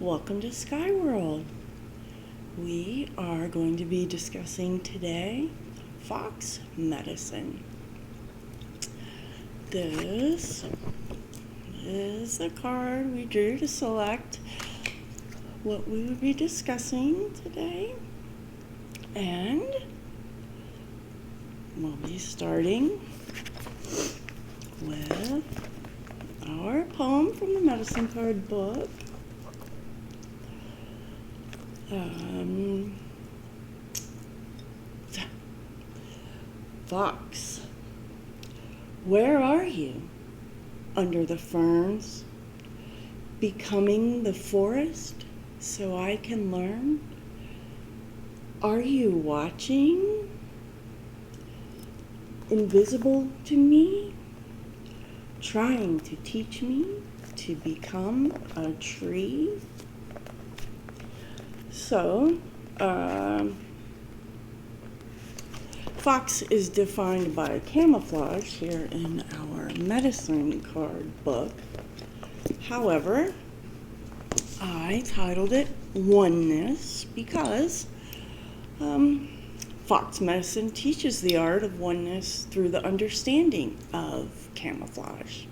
Welcome to Sky World. We are going to be discussing today fox medicine. This is the card we drew to select what we would be discussing today. And we'll be starting with our poem from the medicine card book. Fox, where are you? Under the ferns, becoming the forest so I can learn? Are you watching? Invisible to me, trying to teach me to become a tree? So, fox is defined by camouflage here in our medicine card book. However, I titled it Oneness because fox medicine teaches the art of oneness through the understanding of camouflage.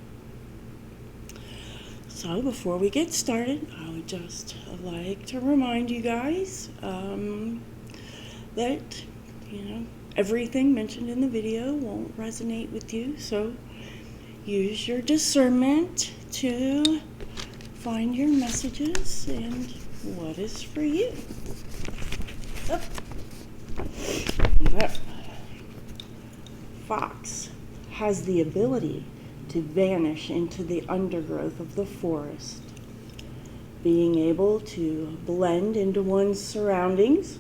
So before we get started, I would just like to remind you guys that, everything mentioned in the video won't resonate with you. So use your discernment to find your messages and what is for you. Fox has the ability to vanish into the undergrowth of the forest. Being able to blend into one's surroundings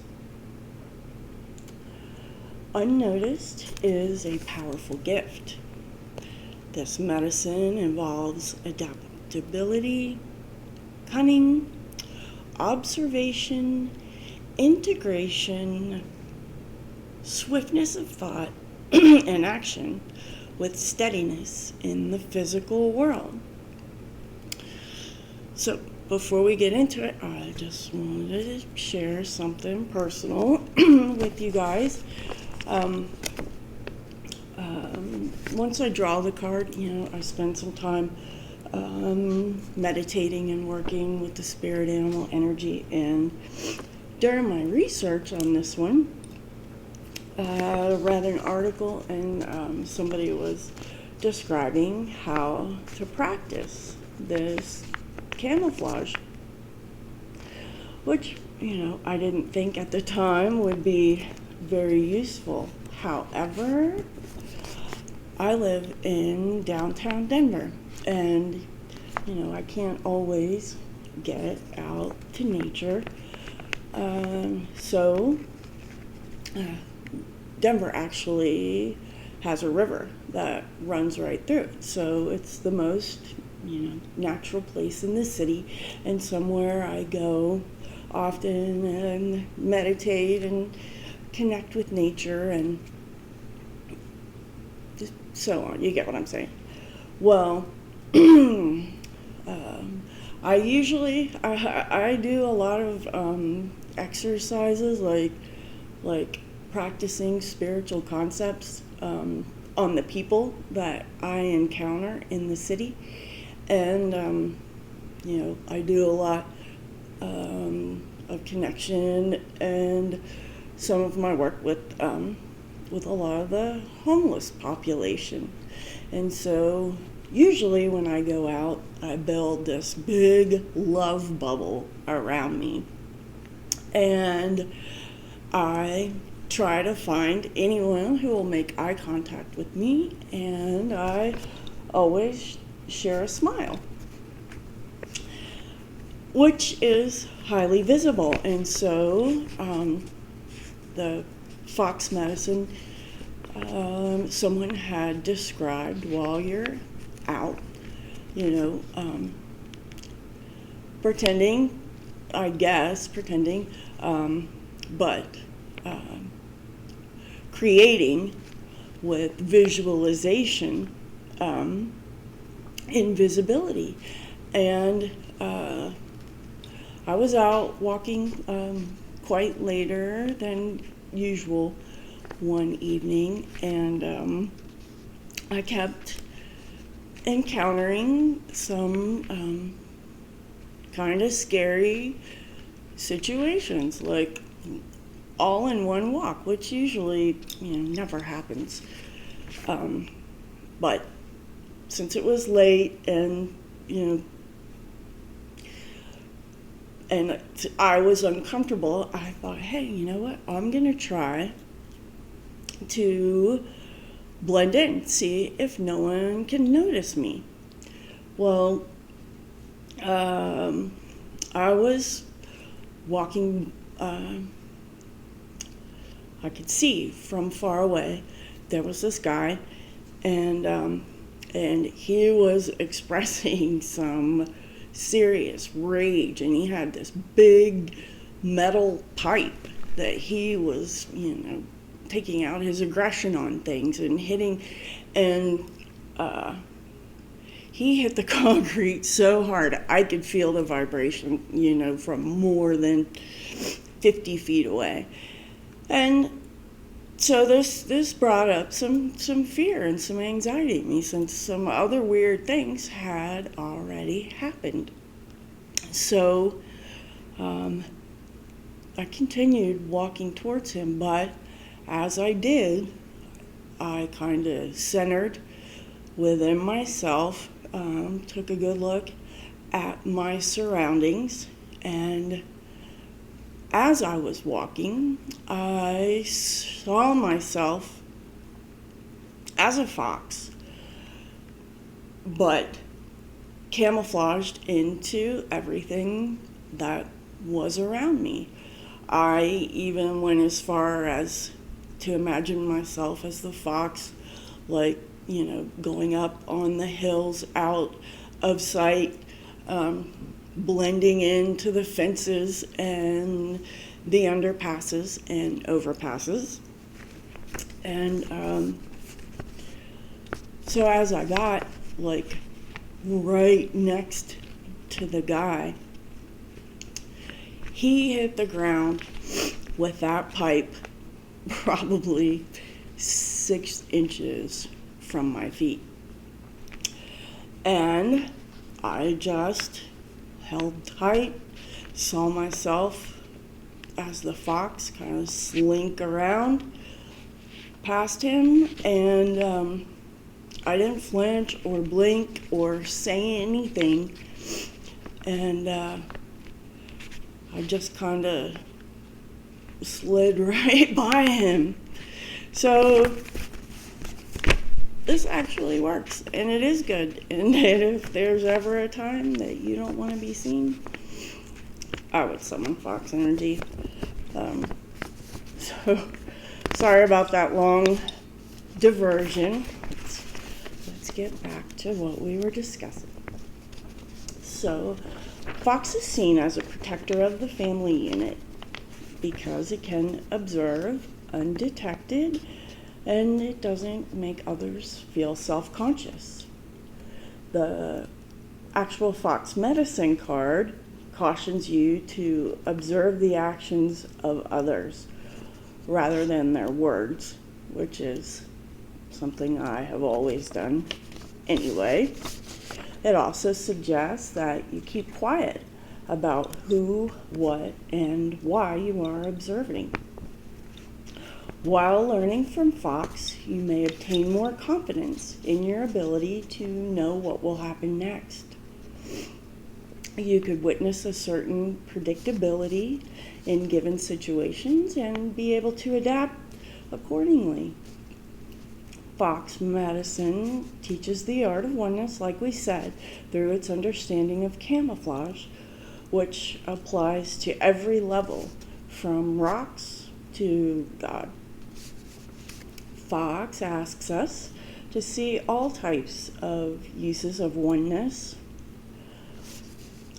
unnoticed is a powerful gift. This medicine involves adaptability, cunning, observation, integration, swiftness of thought, and action with steadiness in the physical world. So before we get into it, I just wanted to share something personal with you guys. Once I draw the card, I spend some time meditating and working with the spirit animal energy. And during my research on this one, I read an article and somebody was describing how to practice this camouflage, which, I didn't think at the time would be very useful. However, I live in downtown Denver and, I can't always get out to nature. Denver actually has a river that runs right through it. So it's the most, natural place in the city and somewhere I go often and meditate and connect with nature and just so on. You get what I'm saying? Well, I do a lot of exercises like practicing spiritual concepts on the people that I encounter in the city. And, I do a lot of connection and some of my work with a lot of the homeless population. And so usually when I go out, I build this big love bubble around me. And I try to find anyone who will make eye contact with me, and I always share a smile, which is highly visible. And so the fox medicine, someone had described while you're out, pretending, but creating with visualization invisibility. And I was out walking quite later than usual one evening, and I kept encountering some kind of scary situations, like all in one walk, which usually, never happens. But since it was late and, and I was uncomfortable, I thought, hey, you know what? I'm going to try to blend in, see if no one can notice me. Well, I was walking, I could see from far away, there was this guy, and he was expressing some serious rage, and he had this big metal pipe that he was, taking out his aggression on things and hitting, and he hit the concrete so hard I could feel the vibration, from more than 50 feet away. And so this brought up some fear and some anxiety in me, since some other weird things had already happened. So I continued walking towards him, but as I did, I kind of centered within myself, took a good look at my surroundings, and as I was walking, I saw myself as a fox, but camouflaged into everything that was around me. I even went as far as to imagine myself as the fox, like, going up on the hills out of sight, blending into the fences and the underpasses and overpasses. And so as I got like right next to the guy, he hit the ground with that pipe probably 6 inches from my feet. And I just held tight, saw myself as the fox kind of slink around past him, and I didn't flinch or blink or say anything, and I just kind of slid right by him. So this actually works, and it is good. And if there's ever a time that you don't want to be seen, I would summon fox energy. So sorry about that long diversion. Let's get back to what we were discussing. So fox is seen as a protector of the family unit because it can observe undetected, and it doesn't make others feel self-conscious. The actual fox medicine card cautions you to observe the actions of others rather than their words, which is something I have always done anyway. It also suggests that you keep quiet about who, what, and why you are observing. While learning from fox, you may obtain more confidence in your ability to know what will happen next. You could witness a certain predictability in given situations and be able to adapt accordingly. Fox medicine teaches the art of oneness, like we said, through its understanding of camouflage, which applies to every level, from rocks to God. Fox asks us to see all types of uses of oneness.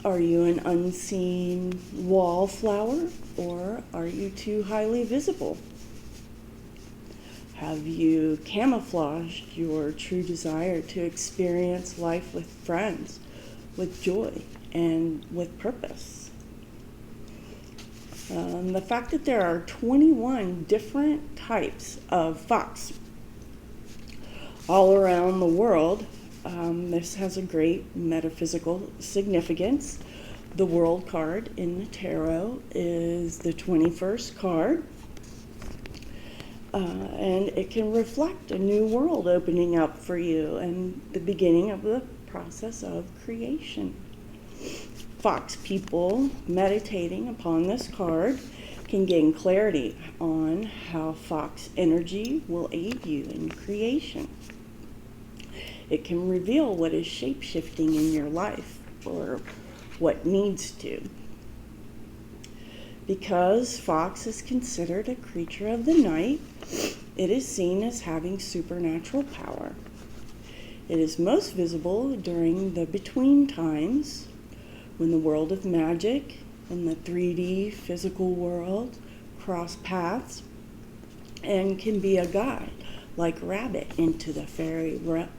Are you an unseen wallflower, or are you too highly visible? Have you camouflaged your true desire to experience life with friends, with joy, and with purpose? The fact that there are 21 different types of fox all around the world, this has a great metaphysical significance. The world card in the tarot is the 21st card, and it can reflect a new world opening up for you and the beginning of the process of creation. Fox people meditating upon this card can gain clarity on how fox energy will aid you in creation. It can reveal what is shape-shifting in your life or what needs to. Because fox is considered a creature of the night, it is seen as having supernatural power. It is most visible during the between times, when the world of magic and the 3D physical world cross paths, and can be a guide like rabbit into the fairy realm.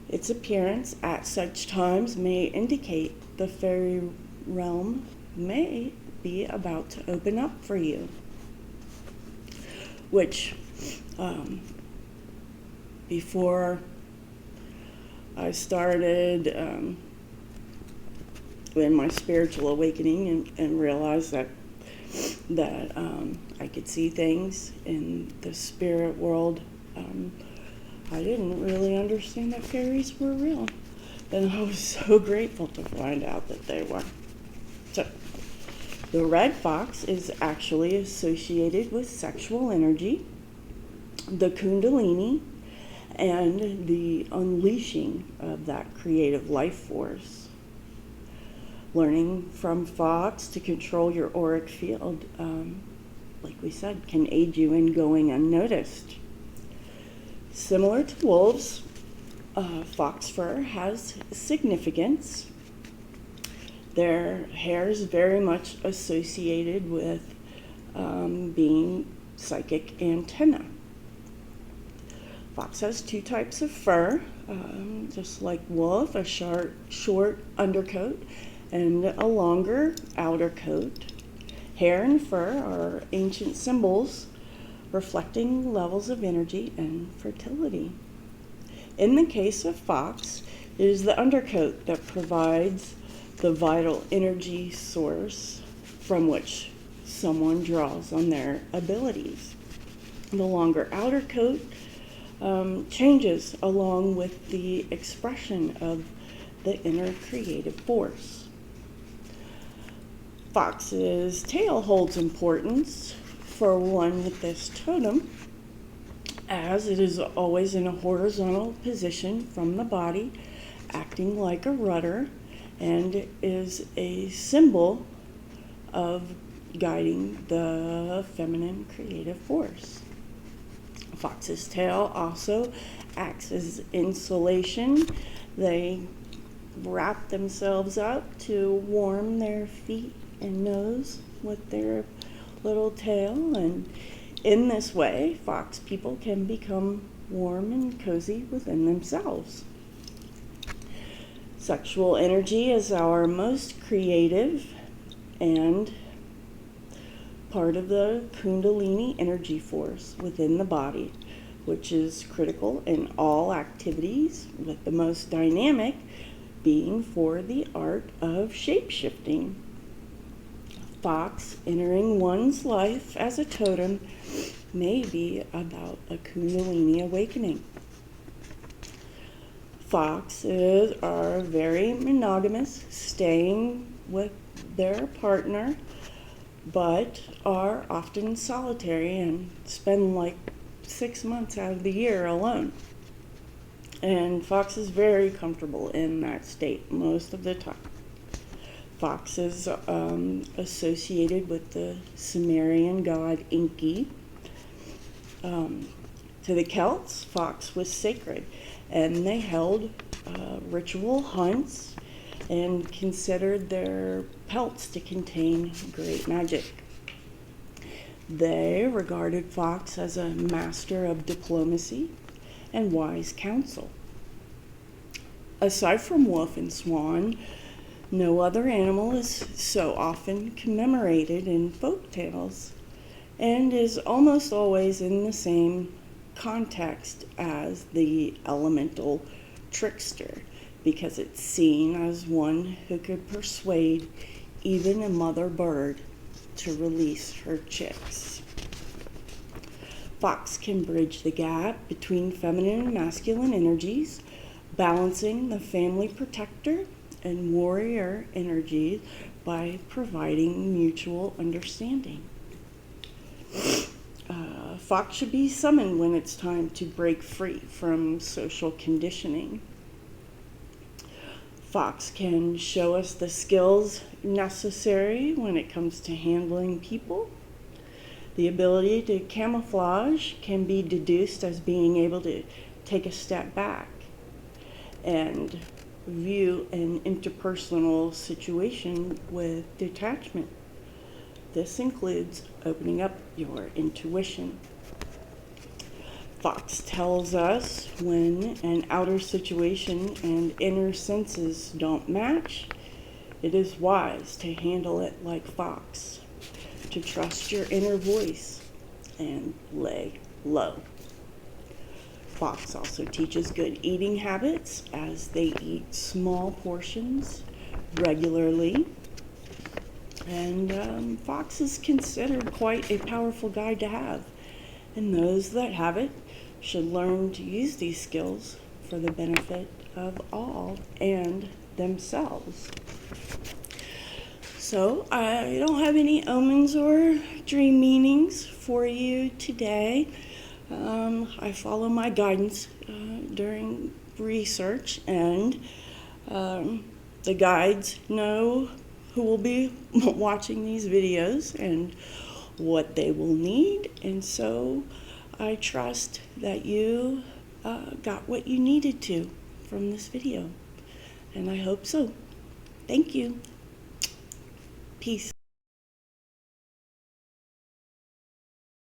Its appearance at such times may indicate the fairy realm may be about to open up for you, which before I started in my spiritual awakening and realized that I could see things in the spirit world, I didn't really understand that fairies were real, and I was so grateful to find out that they were. So, the red fox is actually associated with sexual energy, the kundalini, and the unleashing of that creative life force. Learning from fox to control your auric field, like we said, can aid you in going unnoticed. Similar to wolves, fox fur has significance. Their hair is very much associated with being psychic antenna. Fox has two types of fur, just like wolf, a short undercoat and a longer outer coat. Hair and fur are ancient symbols reflecting levels of energy and fertility. In the case of fox, it is the undercoat that provides the vital energy source from which someone draws on their abilities. The longer outer coat changes along with the expression of the inner creative force. Fox's tail holds importance for one with this totem, as it is always in a horizontal position from the body, acting like a rudder, and is a symbol of guiding the feminine creative force. Fox's tail also acts as insulation. They wrap themselves up to warm their feet and nose with their little tail, and in this way, fox people can become warm and cozy within themselves. Sexual energy is our most creative and part of the kundalini energy force within the body, which is critical in all activities, with the most dynamic being for the art of shape-shifting. Fox entering one's life as a totem may be about a kundalini awakening. Foxes are very monogamous, staying with their partner, but are often solitary and spend like 6 months out of the year alone. And fox is very comfortable in that state most of the time. Fox is associated with the Sumerian god Enki. To the Celts, fox was sacred, and they held ritual hunts and considered their pelts to contain great magic. They regarded fox as a master of diplomacy and wise counsel. Aside from wolf and swan, No other animal is so often commemorated in folk tales and is almost always in the same context as the elemental trickster, because it's seen as one who could persuade even a mother bird to release her chicks. Fox can bridge the gap between feminine and masculine energies, balancing the family protector and warrior energies by providing mutual understanding. Fox should be summoned when it's time to break free from social conditioning. Fox can show us the skills necessary when it comes to handling people. The ability to camouflage can be deduced as being able to take a step back and view an interpersonal situation with detachment. This includes opening up your intuition. Fox tells us when an outer situation and inner senses don't match, it is wise to handle it like Fox, to trust your inner voice and lay low. Fox also teaches good eating habits as they eat small portions regularly. And Fox is considered quite a powerful guide to have. And those that have it should learn to use these skills for the benefit of all and themselves. So I don't have any omens or dream meanings for you today. I follow my guidance during research, and the guides know who will be watching these videos and what they will need, and so I trust that you got what you needed to from this video, and I hope so. Thank you. Peace.